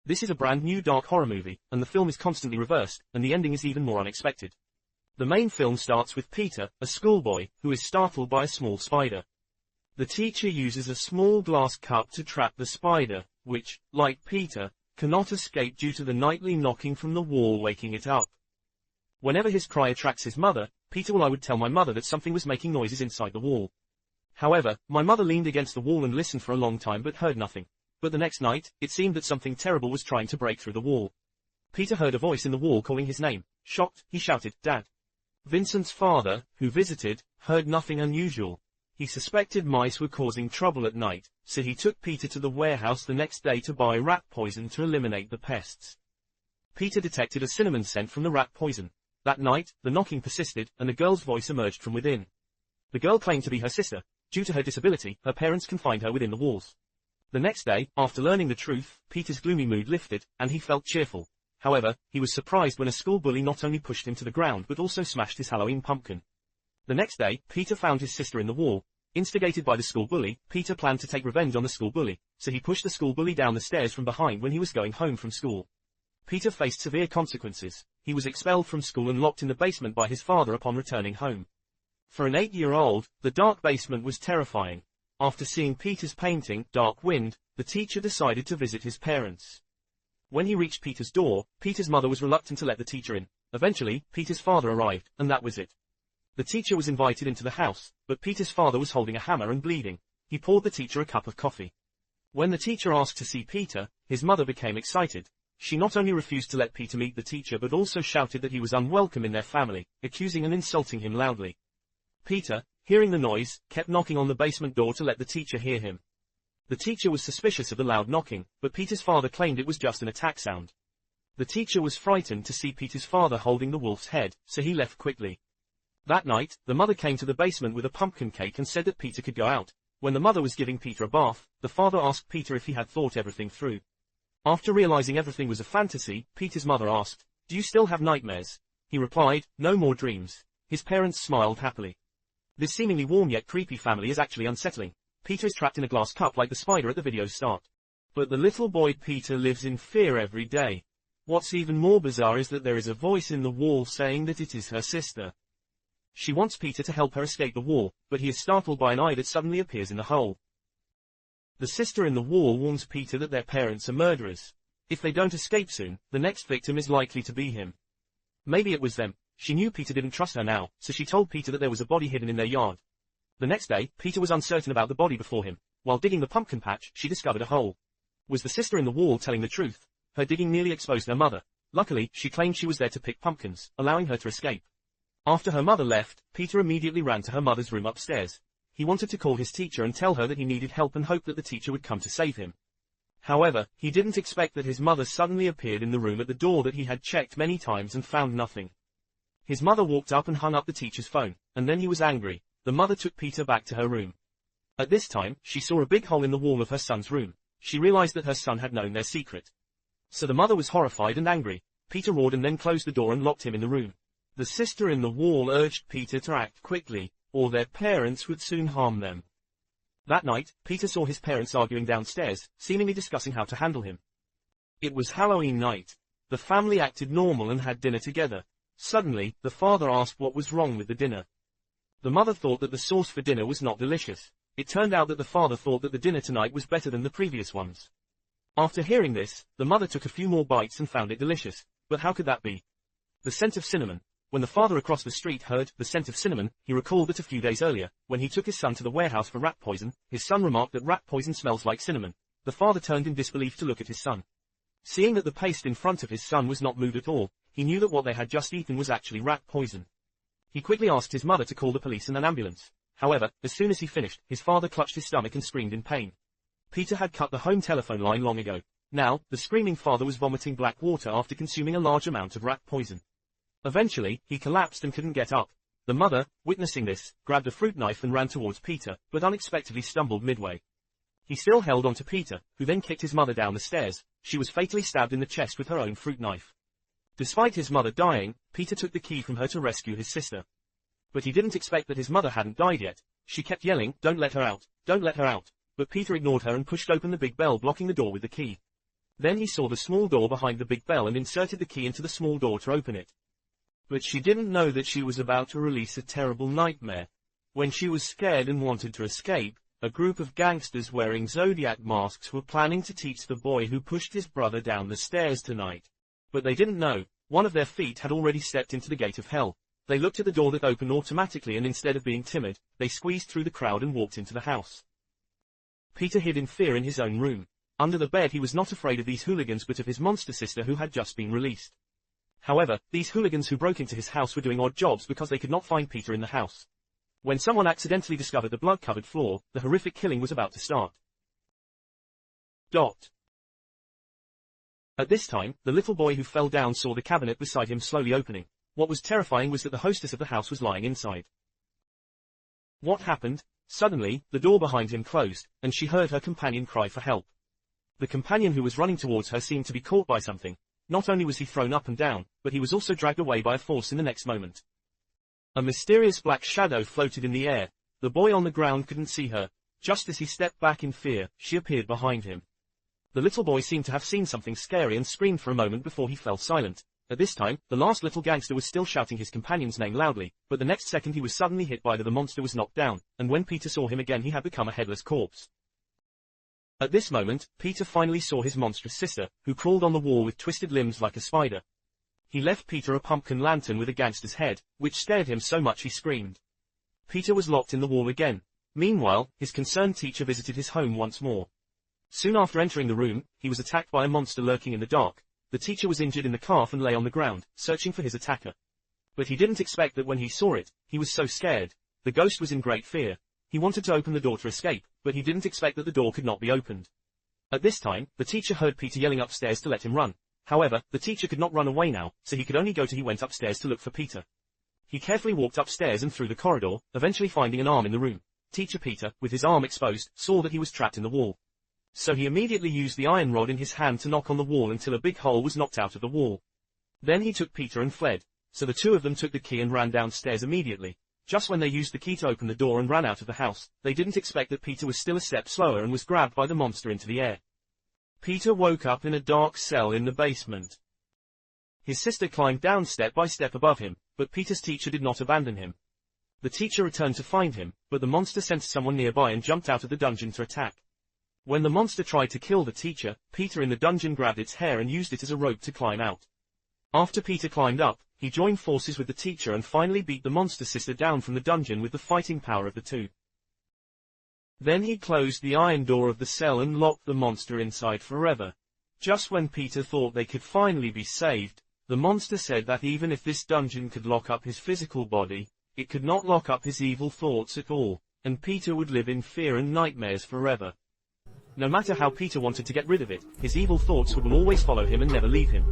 This is a brand new dark horror movie, and the film is constantly reversed, and the ending is even more unexpected. The main film starts with Peter, a schoolboy, who is startled by a small spider. The teacher uses a small glass cup to trap the spider, which, like Peter, cannot escape due to the nightly knocking from the wall waking it up. Whenever his cry attracts his mother, Peter will I would tell my mother that something was making noises inside the wall. However, my mother leaned against the wall and listened for a long time but heard nothing. But the next night, it seemed that something terrible was trying to break through the wall. Peter heard a voice in the wall calling his name. Shocked, he shouted, "Dad!" Vincent's father, who visited, heard nothing unusual. He suspected mice were causing trouble at night, so he took Peter to the warehouse the next day to buy rat poison to eliminate the pests. Peter detected a cinnamon scent from the rat poison. That night, the knocking persisted, and a girl's voice emerged from within. The girl claimed to be her sister. Due to her disability, her parents confined her within the walls. The next day, after learning the truth, Peter's gloomy mood lifted, and he felt cheerful. However, he was surprised when a school bully not only pushed him to the ground but also smashed his Halloween pumpkin. The next day, Peter found his sister in the wall. Instigated by the school bully, Peter planned to take revenge on the school bully, so he pushed the school bully down the stairs from behind when he was going home from school. Peter faced severe consequences. He was expelled from school and locked in the basement by his father upon returning home. For an 8-year-old, the dark basement was terrifying. After seeing Peter's painting, Dark Wind, the teacher decided to visit his parents. When he reached Peter's door, Peter's mother was reluctant to let the teacher in. Eventually, Peter's father arrived, and that was it. The teacher was invited into the house, but Peter's father was holding a hammer and bleeding. He poured the teacher a cup of coffee. When the teacher asked to see Peter, his mother became excited. She not only refused to let Peter meet the teacher but also shouted that he was unwelcome in their family, accusing and insulting him loudly. Peter, hearing the noise, kept knocking on the basement door to let the teacher hear him. The teacher was suspicious of the loud knocking, but Peter's father claimed it was just an attack sound. The teacher was frightened to see Peter's father holding the wolf's head, so he left quickly. That night, the mother came to the basement with a pumpkin cake and said that Peter could go out. When the mother was giving Peter a bath, the father asked Peter if he had thought everything through. After realizing everything was a fantasy, Peter's mother asked, "Do you still have nightmares?" He replied, "No more dreams." His parents smiled happily. This seemingly warm yet creepy family is actually unsettling. Peter is trapped in a glass cup like the spider at the video's start. But the little boy Peter lives in fear every day. What's even more bizarre is that there is a voice in the wall saying that it is her sister. She wants Peter to help her escape the wall, but he is startled by an eye that suddenly appears in the hole. The sister in the wall warns Peter that their parents are murderers. If they don't escape soon, the next victim is likely to be him. Maybe it was them. She knew Peter didn't trust her now, so she told Peter that there was a body hidden in their yard. The next day, Peter was uncertain about the body before him. While digging the pumpkin patch, she discovered a hole. Was the sister in the wall telling the truth? Her digging nearly exposed her mother. Luckily, she claimed she was there to pick pumpkins, allowing her to escape. After her mother left, Peter immediately ran to her mother's room upstairs. He wanted to call his teacher and tell her that he needed help and hoped that the teacher would come to save him. However, he didn't expect that his mother suddenly appeared in the room at the door that he had checked many times and found nothing. His mother walked up and hung up the teacher's phone, and then he was angry. The mother took Peter back to her room. At this time, she saw a big hole in the wall of her son's room. She realized that her son had known their secret. So the mother was horrified and angry. Peter roared and then closed the door and locked him in the room. The sister in the wall urged Peter to act quickly, or their parents would soon harm them. That night, Peter saw his parents arguing downstairs, seemingly discussing how to handle him. It was Halloween night. The family acted normal and had dinner together. Suddenly, the father asked what was wrong with the dinner. The mother thought that the sauce for dinner was not delicious. It turned out that the father thought that the dinner tonight was better than the previous ones. After hearing this, the mother took a few more bites and found it delicious. But how could that be? The scent of cinnamon. When the father across the street heard the scent of cinnamon, he recalled that a few days earlier, when he took his son to the warehouse for rat poison, his son remarked that rat poison smells like cinnamon. The father turned in disbelief to look at his son. Seeing that the paste in front of his son was not moved at all, he knew that what they had just eaten was actually rat poison. He quickly asked his mother to call the police and an ambulance. However, as soon as he finished, his father clutched his stomach and screamed in pain. Peter had cut the home telephone line long ago. Now, the screaming father was vomiting black water after consuming a large amount of rat poison. Eventually, he collapsed and couldn't get up. The mother, witnessing this, grabbed a fruit knife and ran towards Peter, but unexpectedly stumbled midway. He still held on to Peter, who then kicked his mother down the stairs. She was fatally stabbed in the chest with her own fruit knife. Despite his mother dying, Peter took the key from her to rescue his sister. But he didn't expect that his mother hadn't died yet. She kept yelling, "Don't let her out, don't let her out." But Peter ignored her and pushed open the big bell blocking the door with the key. Then he saw the small door behind the big bell and inserted the key into the small door to open it. But she didn't know that she was about to release a terrible nightmare. When she was scared and wanted to escape, a group of gangsters wearing Zodiac masks were planning to teach the boy who pushed his brother down the stairs tonight. But they didn't know, one of their feet had already stepped into the gate of hell. They looked at the door that opened automatically and instead of being timid, they squeezed through the crowd and walked into the house. Peter hid in fear in his own room. Under the bed he was not afraid of these hooligans but of his monster sister who had just been released. However, these hooligans who broke into his house were doing odd jobs because they could not find Peter in the house. When someone accidentally discovered the blood-covered floor, the horrific killing was about to start. At this time, the little boy who fell down saw the cabinet beside him slowly opening. What was terrifying was that the hostess of the house was lying inside. What happened? Suddenly, the door behind him closed, and she heard her companion cry for help. The companion who was running towards her seemed to be caught by something. Not only was he thrown up and down, but he was also dragged away by a force in the next moment. A mysterious black shadow floated in the air. The boy on the ground couldn't see her. Just as he stepped back in fear, she appeared behind him. The little boy seemed to have seen something scary and screamed for a moment before he fell silent. At this time, the last little gangster was still shouting his companion's name loudly, but the next second he was suddenly hit by the monster was knocked down, and when Peter saw him again he had become a headless corpse. At this moment, Peter finally saw his monstrous sister, who crawled on the wall with twisted limbs like a spider. He left Peter a pumpkin lantern with a gangster's head, which scared him so much he screamed. Peter was locked in the wall again. Meanwhile, his concerned teacher visited his home once more. Soon after entering the room, he was attacked by a monster lurking in the dark. The teacher was injured in the calf and lay on the ground, searching for his attacker. But he didn't expect that when he saw it, he was so scared. The ghost was in great fear. He wanted to open the door to escape, but he didn't expect that the door could not be opened. At this time, the teacher heard Peter yelling upstairs to let him run. However, the teacher could not run away now, so he could only go to he went upstairs to look for Peter. He carefully walked upstairs and through the corridor, eventually finding an arm in the room. Teacher Peter, with his arm exposed, saw that he was trapped in the wall. So he immediately used the iron rod in his hand to knock on the wall until a big hole was knocked out of the wall. Then he took Peter and fled. So the two of them took the key and ran downstairs immediately. Just when they used the key to open the door and ran out of the house, they didn't expect that Peter was still a step slower and was grabbed by the monster into the air. Peter woke up in a dark cell in the basement. His sister climbed down step by step above him, but Peter's teacher did not abandon him. The teacher returned to find him, but the monster sensed someone nearby and jumped out of the dungeon to attack. When the monster tried to kill the teacher, Peter in the dungeon grabbed its hair and used it as a rope to climb out. After Peter climbed up, he joined forces with the teacher and finally beat the monster sister down from the dungeon with the fighting power of the two. Then he closed the iron door of the cell and locked the monster inside forever. Just when Peter thought they could finally be saved, the monster said that even if this dungeon could lock up his physical body, it could not lock up his evil thoughts at all, and Peter would live in fear and nightmares forever. No matter how Peter wanted to get rid of it, his evil thoughts would always follow him and never leave him.